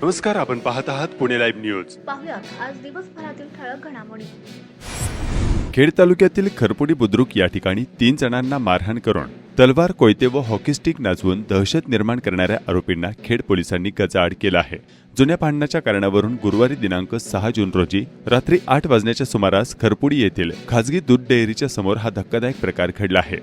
नमस्कार, आपण पाहत आहात पुणे लाईव्ह न्यूज. पाहुयात आज दिवसभरातील ठळक घडामोडी. खेड तालुक्यातील खरपुडी बुद्रुक या ठिकाणी 3 जणांना मारहाण करून तलवार, कोयते व हॉकी स्टिक नाचवून दहशत निर्माण करणाऱ्या आरोपींना खेड पोलिसांनी गजाआड केला आहे. जुन्या भांडणाच्या कारणावरून गुरुवारी दिनांक 6 जून रोजी रात्री 8 वाजण्याच्या सुमारास खरपुडी येथील खाजगी दूध डेअरीच्या समोर हा धक्कादायक प्रकार घडला आहे.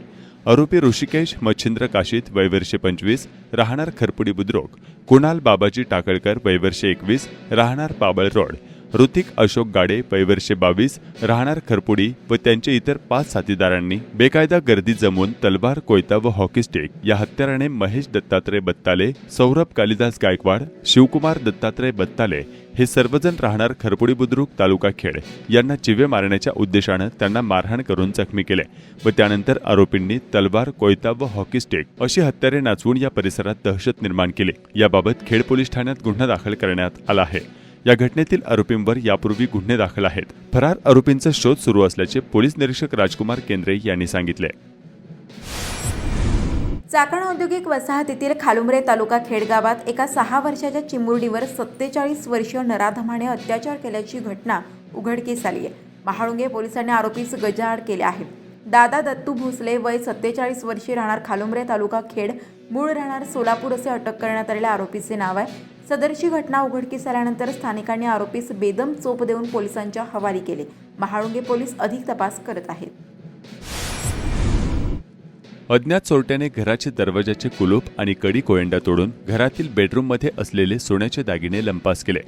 आरोपी ऋषिकेश मच्छिंद्र काशीत वय वर्षे 25 राहणार खरपुडी बुद्रुक, कुणाल बाबाजी टाकळकर वय वर्षे 21 राहणार पाबळ रोड, ऋतिक अशोक गाडे वय वर्षे 22 राहणार खरपुडी व त्यांचे इतर 5 साथीदारांनी बेकायदा गर्दी जमवून तलवार, कोयता व हॉकी स्टिक या हत्याराने महेश दत्तात्रय बत्ताले, सौरभ कालिदास गायकवाड, शिवकुमार दत्तात्रय बत्ताले हे सर्वजण राहणार खरपुडी बुद्रुक तालुका खेड यांना चिवे मारण्याच्या उद्देशाने त्यांना मारहाण करून जखमी केले व त्यानंतर आरोपींनी तलवार, कोयता व हॉकी स्टिक अशी हत्यारे नाचवून या परिसरात दहशत निर्माण केली. याबाबत खेड पोलीस ठाण्यात गुन्हा दाखल करण्यात आला आहे. या घटनेतील आरोपींवर यापूर्वी गुन्हे दाखल आहेत. फरार आरोपींचा शोध सुरू असल्याचे पोलीस निरीक्षक राजकुमार केंद्रे यांनी सांगितले. चाकण औद्योगिक वसाहतीतील खालुमरे तालुका खेड गावात एका 6 वर्षाच्या चिमुरडीवर 47 वर्षीय नराधमाने अत्याचार केल्याची घटना उघडकीस आली आहे. महाळुंगे पोलिसांनी आरोपीस गजाआड केले आहे. दादा दत्तू भोसले वय 47 वर्षीय राहणार खालुमरे तालुका खेड, मूळ राहणार सोलापूर असे अटक करण्यात आलेल्या आरोपीचे नाव आहे. सदरची घटना उघडकीस आल्यानंतर स्थानिकांनी आरोपीस बेदम चोप देऊन पोलिसांच्या हवाली केले. महाळुंगे पोलीस अधिक तपास करत आहेत. अज्ञात चोरट्याने घराचे दरवाजाचे कुलूप आणि कडी कोयंडा तोडून घरातील बेडरूममध्ये असलेले सोन्याचे दागिने लंपास केले.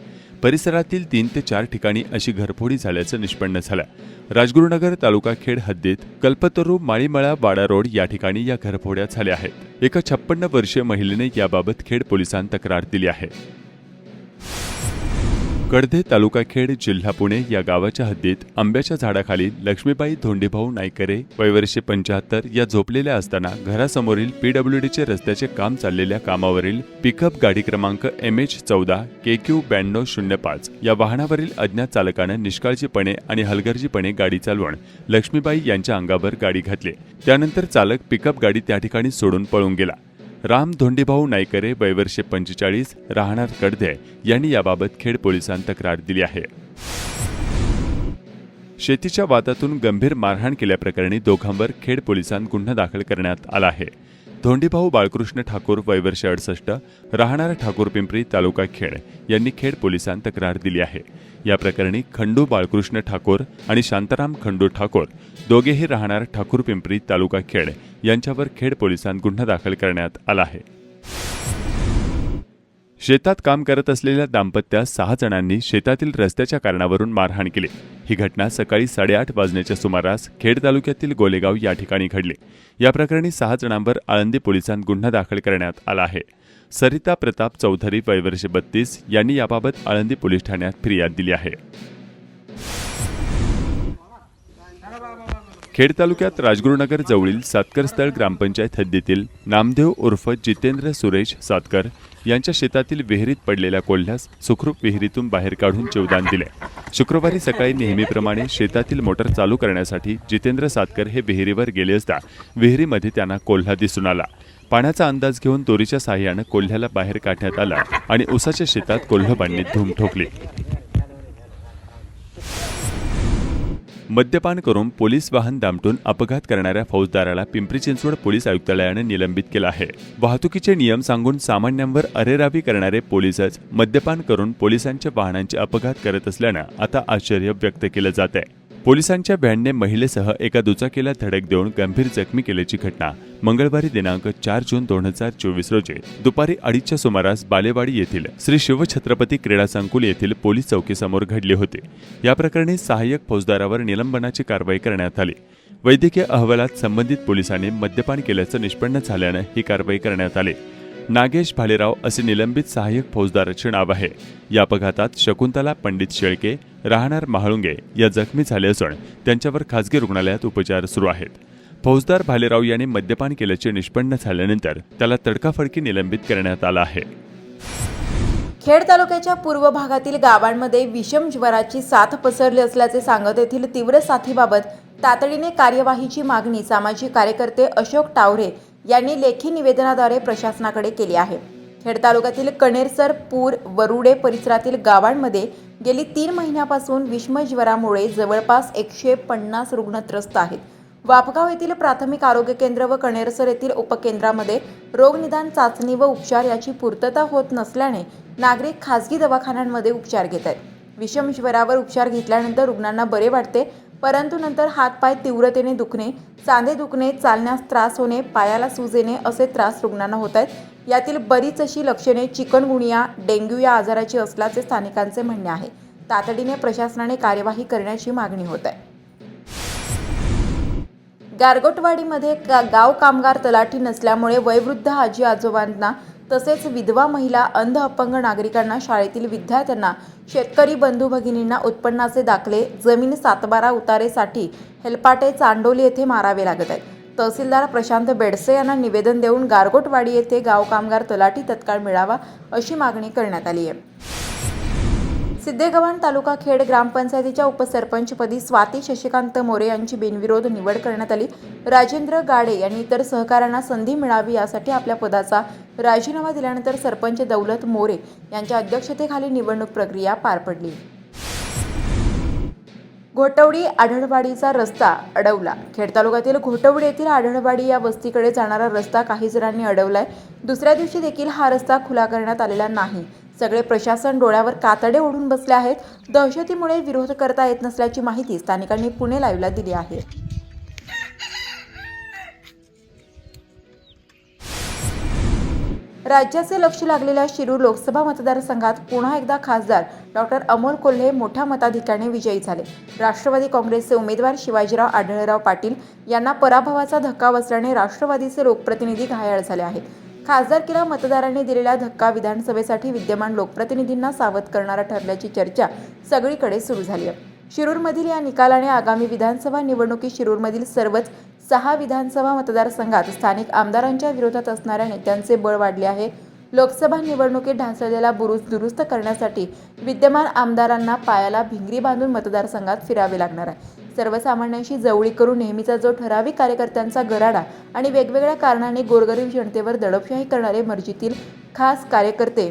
परिसरातील 3 ते 4 ठिकाणी अशी घरफोडी झाल्याचं निष्पन्न झालं. राजगुरुनगर तालुका खेड हद्दीत कल्पतरू, माळीमळा, वाडा रोड या ठिकाणी या घरफोड्या झाल्या आहेत. एका 56 वर्षीय महिलेने याबाबत खेड पोलिसांत तक्रार दिली आहे. कडधे तालुका खेड, जिल्हा पुणे या गावाच्या हद्दीत आंब्याच्या झाडाखाली लक्ष्मीबाई धोंडीभाऊ नायकरे वय वर्षे 75 या झोपलेल्या असताना घरासमोरील PWDचे रस्त्याचे काम चाललेल्या कामावरील पिकअप गाडी क्रमांक MH14 KQ 9205 या वाहनावरील अज्ञात चालकाने निष्काळजीपणे आणि हलगर्जीपणे गाडी चालवून लक्ष्मीबाई यांच्या अंगावर गाडी घातली. त्यानंतर चालक पिकअप गाडी त्या ठिकाणी सोडून पळून गेला. राम धोंडीभाऊ नायकरे वय वर्षे 45 राहणार कडधे यांनी याबाबत खेड पोलिसांत तक्रार दिली आहे. शेतीच्या वादातून गंभीर मारहाण केल्याप्रकरणी दोघांवर खेड पोलिसांत गुन्हा दाखल करण्यात आला आहे. धोंडीभाऊ बाळकृष्ण ठाकूर वय वर्षे 68 राहणार ठाकूर पिंपरी तालुका खेड यांनी खेड पोलिसांत तक्रार दिली आहे. या प्रकरणी खंडू बाळकृष्ण ठाकूर आणि शांताराम खंडू ठाकूर दोघेही राहणार ठाकूर पिंपरी तालुका खेड यांच्यावर खेड पोलिसांत गुन्हा दाखल करण्यात आला आहे. शेतात काम करत असलेल्या दाम्पत्यास 6 जणांनी शेतातील रस्त्याच्या कारणावरून मारहाण केली. ही घटना सकाळी 8:30 वाजण्याच्या सुमारास खेड तालुक्यातील गोलेगाव या ठिकाणी घडली. या प्रकरणी 6 जणांवर आळंदी पोलिसांत गुन्हा दाखल करण्यात आला आहे. सरिता प्रताप चौधरी वय वर्षे 32 यांनी याबाबत आळंदी पोलीस ठाण्यात फिर्याद दिली आहे. खेड तालुक्यात राजगुरुनगर जवळील सातकरस्थळ ग्रामपंचायत हद्दीतील नामदेव उर्फ जितेंद्र सुरेश सातकर यांच्या शेतातील विहिरीत पडलेल्या कोल्ह्यास सुखरूप विहिरीतून बाहेर काढून जीवदान दिले. शुक्रवारी सकाळी नेहमीप्रमाणे शेतातील मोटर चालू करण्यासाठी जितेंद्र सातकर हे विहिरीवर गेले असता विहिरीमध्ये त्यांना कोल्हा दिसून आला. पाण्याचा अंदाज घेऊन दोरीच्या साहाय्याने कोल्ह्याला बाहेर काढण्यात आला आणि उसाच्या शेतात कोल्हबांनी धूम ठोकली. मद्यपान करून पोलीस वाहन दामटून अपघात करणाऱ्या फौजदाराला पिंपरी चिंचवड पोलीस आयुक्तालयाने निलंबित केलं आहे. वाहतुकीचे नियम सांगून सामान्यांवर अरेरावी करणारे पोलीसच मद्यपान करून पोलिसांच्या वाहनांचे अपघात करत असल्यानं आता आश्चर्य व्यक्त केलं जात आहे. पोलिसांच्या व्हॅनने महिलेसह एका दुचाकीला धडक देऊन गंभीर जखमी केल्याची घटना मंगळवारी दिनांक 4 जून 2024 रोजी दुपारी 2:30च्या सुमारास बालेवाडी येथील श्री शिवछत्रपती क्रीडा संकुल येथील पोलीस चौकीसमोर घडली होती. या प्रकरणी सहाय्यक फौजदारावर निलंबनाची कारवाई करण्यात आली. वैद्यकीय अहवालात संबंधित पोलिसांनी मद्यपान केल्याचं निष्पन्न झाल्यानं ही कारवाई करण्यात आली. नागेश भालेराव असे निलंबित सहाय्यक फौजदाराचे नाव आहे. या अपघातात शकुंतला पंडित शेळके राहणार महाळुंगे या जखमी झाले असून त्यांच्यावर खासगी रुग्णालयात उपचार सुरू आहेत. फौजदार भालेराव यांनी मद्यपान केल्याचे निष्पन्न झाल्यानंतर त्याला तडकाफडकी निलंबित करण्यात आलं आहे. खेड तालुक्याच्या पूर्व भागातील गावांमध्ये विषम ज्वराची साथ पसरली असल्याचे सांगत येथील तीव्र साथीबाबत तातडीने कार्यवाहीची मागणी सामाजिक कार्यकर्ते अशोक टावरे यांनी लेखी निवेदनाद्वारे प्रशासनाकडे केली आहे. खेड तालुक्यातील कणेरसर, पूर, वरुडे परिसरातील गावांमध्ये गेली 3 महिन्यापासून विषम ज्वरामुळे जवळपास 150 रुग्ण त्रस्त आहेत. वापगाव येथील प्राथमिक आरोग्य केंद्र व कणेरसर येथील उपकेंद्रामध्ये रोगनिदान चाचणी व उपचार याची पूर्तता होत नसल्याने नागरिक खासगी दवाखान्यांमध्ये उपचार घेत आहेत. विषम ज्वरावर उपचार घेतल्यानंतर रुग्णांना बरे वाटते, परंतु नंतर हातपाय तीव्रतेने दुखणे, सांधे दुखणे, चालण्यास त्रास होणे, पायाला सूज येणे असे त्रास रुग्णांना होत आहेत. यातील बरीच अशी लक्षणे चिकनगुनिया, डेंग्यू या आजाराची असल्याचे स्थानिकांचे म्हणणे आहे. तातडीने प्रशासनाने कार्यवाही करण्याची मागणी होत आहे. गारगोटवाडीमध्ये गाव कामगार तलाठी नसल्यामुळे वयोवृद्ध आजी आजोबांना तसेच विधवा महिला, अंध अपंग नागरिकांना, शाळेतील विद्यार्थ्यांना, शेतकरी बंधू भगिनींना उत्पन्नाचे दाखले, जमीन सातबारा उतारेसाठी हेलपाटे चांडोली येथे मारावे लागत आहेत. तहसीलदार प्रशांत बेडसे यांना निवेदन देऊन गारगोटवाडी येथे गाव कामगार तलाठी तत्काळ मिळावा अशी मागणी करण्यात आली आहे. सिद्धेगव्हाण तालुका खेड ग्रामपंचायतीच्या उपसरपंचपदी स्वाती शशिकांत मोरे यांची बिनविरोध निवड करण्यात आली. राजेंद्र गाडे यांनी इतर सहकाऱ्यांना संधी मिळावी यासाठी आपल्या पदाचा राजीनामा दिल्यानंतर सरपंच दौलत मोरे यांच्या अध्यक्षतेखाली निवडणूक प्रक्रिया पार पडली. घोटवडी आढळवाडीचा रस्ता अडवला. खेड तालुक्यातील घोटवडी येथील आढळवाडी या वस्तीकडे जाणारा रस्ता काही जणांनी अडवलाय. दुसऱ्या दिवशी देखील हा रस्ता खुला करण्यात आलेला नाही. सगळे प्रशासन डोळ्यावर कातडे ओढून बसले आहेत. दहशतीमुळे विरोध करता येत नसल्याची माहिती स्थानिकांनी पुणे लाईव्हला दिली आहे. राज्याचे लक्ष लागलेल्या शिरूर लोकसभा मतदारसंघात पुन्हा एकदा खासदार डॉक्टर अमोल कोल्हे मोठ्या मताधिक्याने विजयी झाले. राष्ट्रवादी काँग्रेसचे उमेदवार शिवाजीराव आढळराव पाटील यांना पराभवाचा धक्का बसल्याने राष्ट्रवादीचे लोकप्रतिनिधी घायाळ झाले आहेत. खासदारकीला मतदारांनी दिलेला धक्का विधानसभेसाठी विद्यमान लोकप्रतिनिधींना सावध करणारा ठरल्याची चर्चा सगळीकडे सुरू झाली आहे. शिरूरमधील या निकालाने आगामी विधानसभा निवडणुकीत शिरूरमधील सर्वच 6 विधानसभा मतदारसंघात स्थानिक आमदारांच्या विरोधात असणाऱ्या नेत्यांचे बळ वाढले आहे. लोकसभा निवडणुकीत ढासळलेला बुरुज दुरुस्त करण्यासाठी विद्यमान आमदारांना पायाला भिंगरी बांधून मतदारसंघात फिरावे लागणार आहे. सर्वसामान्यांशी जवळी करून नेहमीचा जो ठराविक कार्यकर्त्यांचा गराडा आणि वेगवेगळ्या कारणाने गोरगरीब जनतेवर दडपशाही करणारे मर्जीतील खास कार्यकर्ते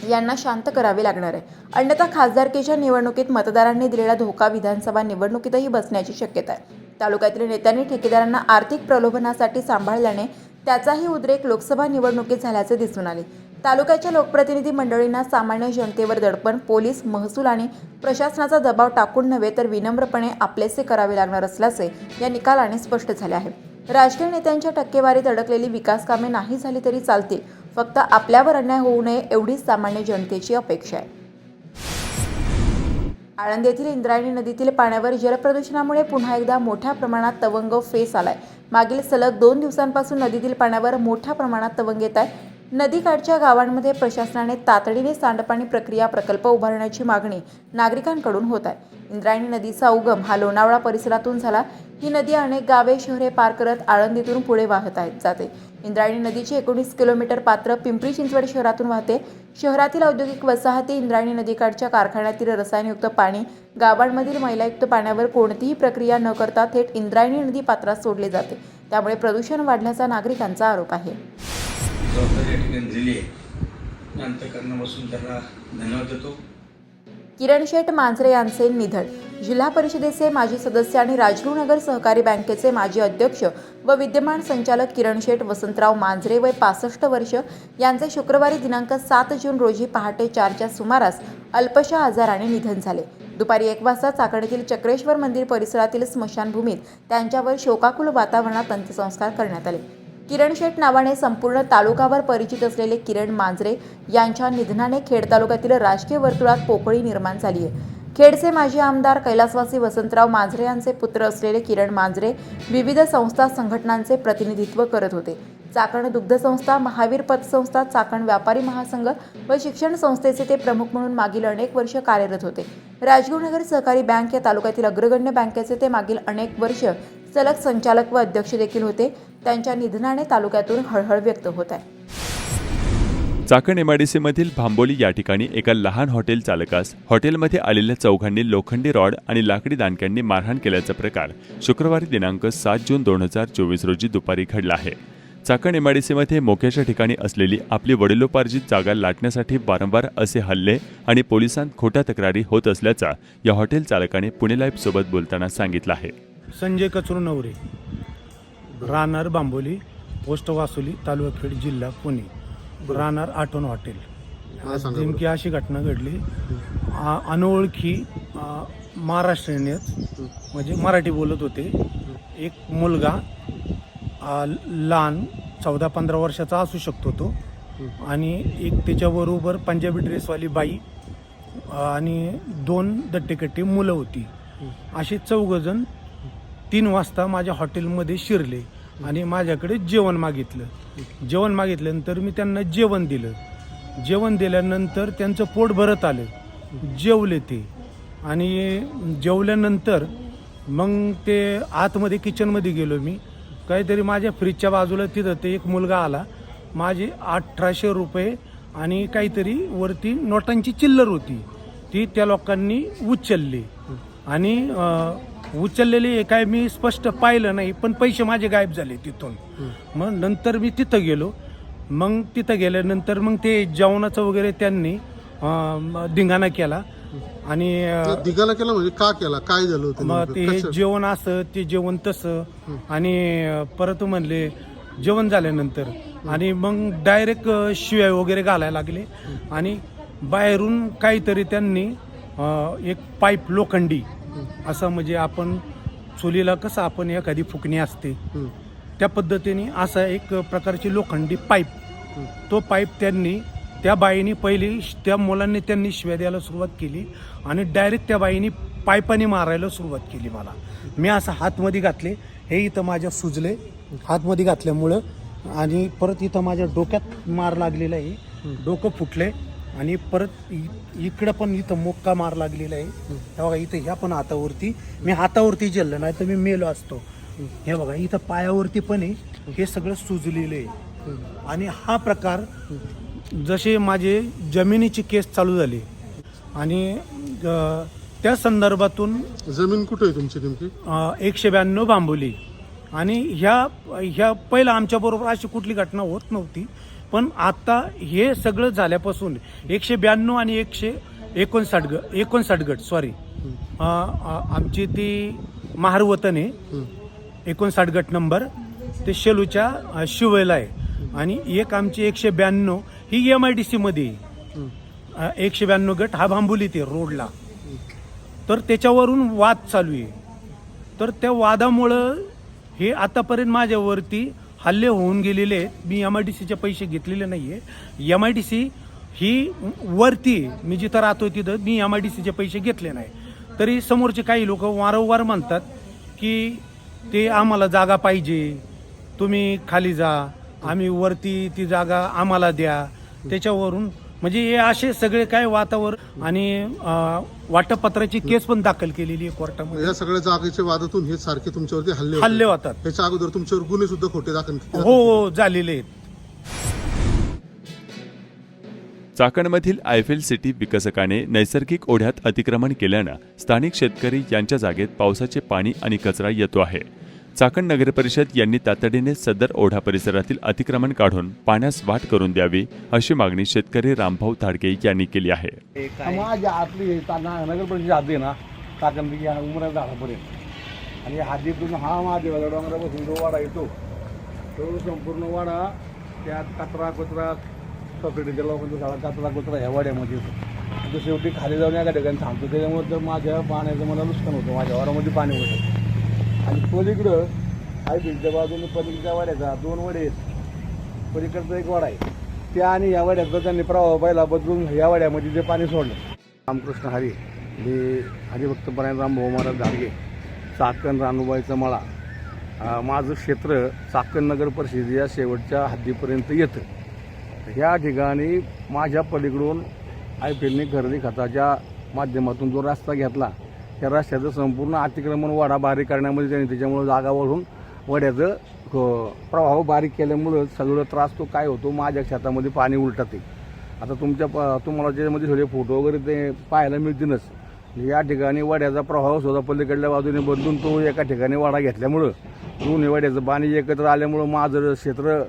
यांना शांत करावे लागणार आहे. अन्यथा खासदारकीच्या निवडणुकीत मतदारांनी दिलेला धोका विधानसभा निवडणुकीतही बसण्याची शक्यता आहे. तालुक्यातील नेत्यांनी ठेकेदारांना आर्थिक प्रलोभनासाठी सांभाळल्याने त्याचाही उद्रेक लोकसभा निवडणुकीत झाल्याचे दिसून आले. तालुक्याच्या लोकप्रतिनिधी मंडळींना सामान्य जनतेवर दडपण, पोलीस, महसूल आणि प्रशासनाचा दबाव टाकून नव्हे तर विनम्रपणे आपलेसे करावे लागणार असल्याचे या निकालाने स्पष्ट झाले आहे. राजकीय नेत्यांच्या टक्केवारीत अडकलेली विकास कामे नाही झाली तरी चालतील, फक्त आपल्यावर अन्याय होऊ नये एवढीच सामान्य जनतेची अपेक्षा आहे. आळंद येथील इंद्रायणी नदीतील पाण्यावर जलप्रदूषणामुळे पुन्हा एकदा मोठ्या प्रमाणात तवंग फेस आलाय. मागील सलग 2 दिवसांपासून नदीतील पाण्यावर मोठ्या प्रमाणात तवंग येत आहे. नदीकाठच्या गावांमध्ये प्रशासनाने तातडीने सांडपाणी प्रक्रिया प्रकल्प उभारण्याची मागणी नागरिकांकडून होत आहे. इंद्रायणी नदीचा उगम हा लोणावळा परिसरातून झाला. ही नदी अनेक गावे, शहरे पार करत आळंदीतून पुढे वाहत जाते. इंद्रायणी नदीची 19 किलोमीटर पात्र पिंपरी चिंचवड शहरातून वाहते. शहरातील औद्योगिक वसाहती, इंद्रायणी नदीकाठच्या कारखान्यातील रसायनयुक्त पाणी, गावांमधील मैलायुक्त पाण्यावर कोणतीही प्रक्रिया न करता थेट इंद्रायणी नदी पात्रात सोडले जाते. त्यामुळे प्रदूषण वाढल्याचा नागरिकांचा आरोप आहे. किरण शेठ मांजरे यांचे निधन. जिल्हा परिषदेचे माजी सदस्य आणि राजगुरुनगर सहकारी बँकेचे माजी अध्यक्ष व विद्यमान संचालक किरण शेठ वसंतराव मांजरे वय 65 वर्ष यांचे शुक्रवारी दिनांक 7 जून रोजी पहाटे 4च्या सुमारास अल्पशा आजाराने निधन झाले. दुपारी 1 वाजता चाकणीतील चक्रेश्वर मंदिर परिसरातील स्मशानभूमीत त्यांच्यावर शोकाकुल वातावरणात अंत्यसंस्कार करण्यात आले. किरण शेठ नावाने संपूर्ण तालुकाभर परिचित असलेले किरण मांजरे यांच्या निधनाने खेड तालुक्यातील राजकीय वर्तुळात पोकळी निर्माण झाली आहे. खेडचे माजी आमदार कैलासवासी वसंतराव मांजरे यांचे पुत्र असलेले किरण मांजरे विविध संस्था संघटनांचे प्रतिनिधित्व करत होते. चाकण दुग्ध संस्था, महावीर पतसंस्था, चाकण व्यापारी महासंघ व शिक्षण संस्थेचे ते प्रमुख म्हणून मागील अनेक वर्ष कार्यरत होते. राजगुरुनगर सहकारी बँक या तालुक्यातील अग्रगण्य बँकेचे ते मागील अनेक वर्ष सलग संचालक व अध्यक्ष देखील होते. त्यांच्या निधनाने तालुक्यातून हळहळ व्यक्त होत आहे. चाकण MIDC मधील भांबोली या ठिकाणी एका लहान हॉटेल चालकास हॉटेलमध्ये आलेल्या चौघांनी लोखंडी रॉड आणि लाकडी दांडक्यांनी मारहाण केल्याचा प्रकार शुक्रवारी दिनांक 7 जून 2024 रोजी दुपारी घडला आहे. चाकण एमआयडीसीमध्ये मोक्याच्या ठिकाणी असलेली आपली वडिलोपार्जित जागा लाटण्यासाठी वारंवार असे हल्ले आणि पोलिसांत खोट्या तक्रारी होत असल्याचा या हॉटेल चालकाने पुणे लाईव्ह सोबत बोलताना सांगितलं आहे. संजय कचरू नवरे, राहणार बांबोली, पोस्ट वासुली, तालुका खेड, जिल्हा पुणे, राहणार आठवण हॉटेल. नेमकी अशी घटना घडली. अनोळखी महाराष्ट्रीयनच म्हणजे मराठी बोलत होते. एक मुलगा लहान 14-15 वर्षाचा असू शकतो तो, आणि एक त्याच्याबरोबर पंजाबी ड्रेसवाली बाई आणि 2 दट्टेकट्टे मुलं होती. असे 4 जण 3 वाजता माझ्या हॉटेलमध्ये शिरले आणि माझ्याकडे जेवण मागितलं. जेवण मागितल्यानंतर मी त्यांना जेवण दिलं. जेवण दिल्यानंतर त्यांचं पोट भरत आलं, जेवले ते. आणि जेवल्यानंतर मग ते आतमध्ये किचनमध्ये गेलो मी. काहीतरी माझ्या फ्रीजच्या बाजूला तिथं ते एक मुलगा आला. माझे 1800 रुपये आणि काहीतरी वरती नोटांची चिल्लर होती, ती त्या लोकांनी उचलली. आणि उचललेली काय मी स्पष्ट पाहिलं नाही, पण पैसे माझे गायब झाले तिथून. मग नंतर मी तिथं गेलो. मग तिथं गेल्यानंतर मग ते जेवणाचं वगैरे त्यांनी धिंगाणा केला. आणि दिगाला केला म्हणजे का केला, काय झालं होतं मग नेमकं? ते हे कसं? जेवण असं, ते जेवण तसं. आणि परत म्हणले जेवण झाल्यानंतर, आणि मग डायरेक्ट शिव्या वगैरे घालायला लागले. आणि बाहेरून काहीतरी त्यांनी एक पाईप लोखंडी असं, म्हणजे आपण चुलीला कसं आपण एखादी फुकणी असते त्या पद्धतीने असा एक प्रकारची लोखंडी पाईप, तो पाईप त्यांनी त्या बाईनी पहिली त्या मुलांनी त्यांनी शिव्या द्यायला सुरुवात केली. आणि डायरेक्ट त्या बाईनी पाईपाने मारायला सुरुवात केली मला. मी असं हातमध्ये घातले, हे इथं माझ्या सुजले हातमध्ये घातल्यामुळं. आणि परत इथं माझ्या डोक्यात मार लागलेला आहे, डोकं फुटले. आणि परत इकडं पण इथं मोक्का मार लागलेला आहे. हे बघा इथं, ह्या पण हातावरती, मी हातावरती जेललं नाही तर मी मेलो असतो. हे बघा इथं पायावरती पण आहे, हे सगळं सुजलेलं आहे. आणि हा प्रकार जसे माझे जमिनीची केस चालू झाली आणि त्या संदर्भातून जमीन कुठे आहे तुमची नेमकी? 192 बांबोली. आणि ह्या पहिला आमच्याबरोबर अशी कुठली घटना होत नव्हती, पण आता हे सगळं झाल्यापासून 192 आणि 159 गट सॉरी, आमची ती महारवतन आहे. 59 गट नंबर ते शेलूच्या शिवेला आहे. आणि एक आमची 192 ही MIDC मध्ये 192 गट हा बांबोलीत आहे रोडला. तर त्याच्यावरून वाद चालू आहे. तर त्या वादामुळं हे आतापर्यंत माझ्यावरती हल्ले होऊन गेलेले आहेत. मी MIDCचे पैसे घेतलेले नाही आहे. MIDC ही वरती, मी जिथं राहतोय तिथं मी MIDCचे पैसे घेतले नाही. तरी समोरचे काही लोक वारंवार म्हणतात की ते आम्हाला जागा पाहिजे, तुम्ही खाली जा, आम्ही वरती ती जागा आम्हाला द्या. त्याच्यावरून म्हणजे हे असे सगळे काय वातावरण. आणि वाटपपत्राची केस पण दाखल केलेली आहे कोर्टामध्ये. या सगळ्या जागेच्या वादातून हे सारखे तुमच्यावरती हल्ले होतात. त्याच्या अगोदर तुमच्यावर गुन्हे सुद्धा खोटे दाखल हो झालेले आहेत. चाकणमधील आयफेल सिटी विकसकाने नैसर्गिक ओढ्यात अतिक्रमण केल्यानं स्थानिक शेतकरी यांच्या जागेत पावसाचे पाणी आणि कचरा येतो आहे. चाकण नगर परिषद यांनी तातडीने सदर ओढा परिसरातील अतिक्रमण काढून पाण्यास वाट करून द्यावी अशी मागणी शेतकरी रामभाऊ थाडके यांनी केली आहे. माझ्या आतली नगर परिषद आधी आहे ना, चाकण उमरा झाडापर्यंत. आणि हादीतून हा महादेवाचा डोंगरापासून जो वाडा येतो, तो संपूर्ण वाडा त्यात कचरा सोसायटीच्या लोकांचा सगळा कचरा ह्या वाड्यामध्ये येतो. तो शेवटी खाली जाऊन एका ठिकाणी थांबतो. त्याच्यामुळे तर माझ्या पाण्याचं मला नुकसान होतं, माझ्या वारामध्ये पाणी होतं. आणि पलीकडं आयफेलच्या बाजूने पलीकडच्या वाड्याचा 2 वडे आहेत, पलीकडचा एक वाडा आहे त्या, आणि या वाड्याचा त्यांनी प्रवाह पहिला बदलून या वाड्यामध्ये जे पाणी सोडलं. रामकृष्ण हरी, मी हरिभक्तपरायण रामभाऊ महाराज धाडगे, चाकण रानुबाईचा मळा. माझं क्षेत्र चाकण नगर परिषद या शेवटच्या हद्दीपर्यंत येतं. ह्या ठिकाणी माझ्या पलीकडून आयफेलने खरेदी खताच्या माध्यमातून जो रस्ता घेतला, त्या रस्त्याचं संपूर्ण अतिक्रमण वाडा बारीक करण्यामध्ये त्यांनी त्याच्यामुळं जागा वाढून वड्याचं प्रवाह बारीक केल्यामुळं सगळं त्रास तो काय होतो, माझ्या शेतामध्ये पाणी उलटते. आता तुम्हाला त्याच्यामध्ये थोडे फोटो वगैरे ते पाहायला मिळतीलच. या ठिकाणी वाड्याचा प्रवाह सुद्धा पलीकडल्या बाजूने बदलून तो एका ठिकाणी वाडा घेतल्यामुळं दोन्ही वाड्याचं पाणी एकत्र आल्यामुळं माझं क्षेत्र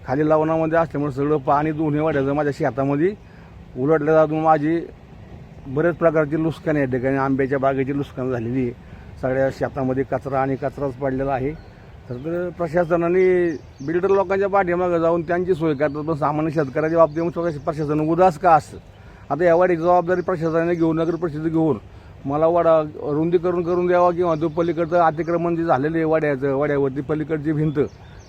खाली लावणामध्ये असल्यामुळे सगळं पाणी दोन्ही वाड्याचं माझ्या शेतामध्ये उलटलं जाऊन माझी बरेच प्रकारची नुकसान या ठिकाणी आंब्याच्या बागेची नुकसान झालेली आहे. सगळ्या शेतामध्ये कचरा आणि कचराच पडलेला आहे. तर प्रशासनाने बिल्डर लोकांच्या पाठीमागं जाऊन त्यांची सोय करतात, पण सामान्य शेतकऱ्याच्या बाबतीत प्रशासन उदास का असतं. आता या वाड्याची जबाबदारी प्रशासनाने घेऊन नगर परिषद घेऊन मला वाडा रुंदीकरण करून द्यावा किंवा तो पलीकडचं अतिक्रमण जे झालेलं आहे वाड्यावरती पलीकडची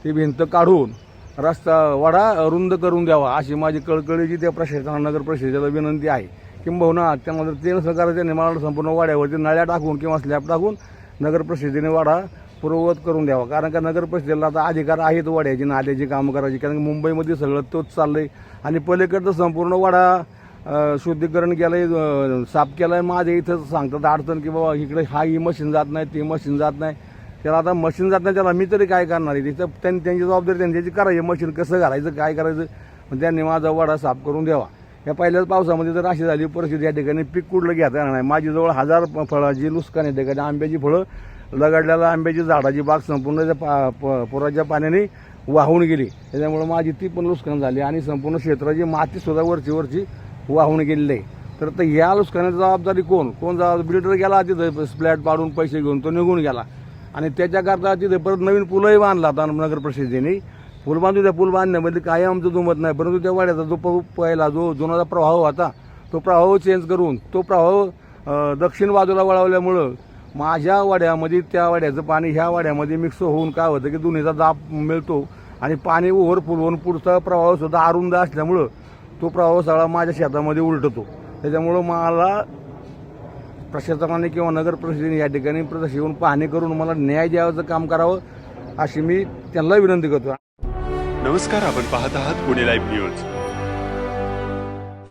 ती भिंत काढून रस्ता वाडा रुंद करून द्यावा अशी माझी कळकळीची त्या प्रशासनाला नगर परिषदेला विनंती आहे. किंबहुना त्यांना जर ते नसं करायचं त्यांनी मला संपूर्ण वाड्यावरती नळ्या टाकून किंवा स्लॅब टाकून नगर परिषदेने वाडा पूर्ववत करून द्यावा. कारण का नगर परिषदेला आता अधिकार आहेत वाड्याची नाल्याची कामं करायची, कारण की मुंबईमध्ये सगळं तोच चाललंय. आणि पलीकडचं संपूर्ण वाडा शुद्धीकरण केलं आहे, साफ केलं आहे. माझ्या इथं सांगतात अडचण की बाबा इकडे ही मशीन जात नाही, ती मशीन जात नाही. त्याला आता मशीन जात नाही, त्याला मी तरी काय करणार आहे. तिथं त्यांची जबाबदारी त्यांची करायची, मशीन कसं घालायचं काय करायचं. पण त्यांनी माझा वाडा साफ करून द्यावा. या पहिल्याच पावसामध्ये जर अशी झाली परिस्थिती या ठिकाणी पीक कुठलं घेता येणार नाही. माझी जवळ 1000 फळाची नुकसान आहे ठिकाणी. आंब्याची फळं लगडलेला आंब्याची झाडाची बाग संपूर्ण पुराच्या पाण्याने वाहून गेली. त्याच्यामुळे माझी ती पण नुकसान झाली आणि संपूर्ण क्षेत्राची मातीसुद्धा वरची वाहून गेलेली आहे. तर या नुकसानाची जबाबदारी कोण बिल्डर गेला तिथं फ्लॅट पाडून पैसे घेऊन तो निघून गेला आणि त्याच्याकरता तिथे परत नवीन पूलही बांधला आता नगर परिषदेने. पूल बांधू त्या पूल बांधण्यामध्ये काही आमचं दुमत नाही, परंतु त्या वाड्याचा जो जुना प्रवाह होता तो प्रवाह चेंज करून तो प्रवाह दक्षिण बाजूला वळवल्यामुळं माझ्या वाड्यामध्ये त्या वाड्याचं पाणी ह्या वाड्यामध्ये मिक्स होऊन काय होतं की दोन्हीचा दाब मिळतो आणि पाणी ओव्हरफुल होऊन पुढचा प्रवाहसुद्धा अरुंद असल्यामुळं तो प्रवाह सगळा माझ्या शेतामध्ये उलटतो. त्याच्यामुळं मला प्रशासनाने किंवा नगर परिषदेने या ठिकाणी प्रत्यक्ष येऊन पाहणी करून मला न्याय द्यायचं काम करावं अशी मी त्यांना विनंती करतो. नमस्कार, आपण पाहत आहात पुणे लाईव्ह न्यूज.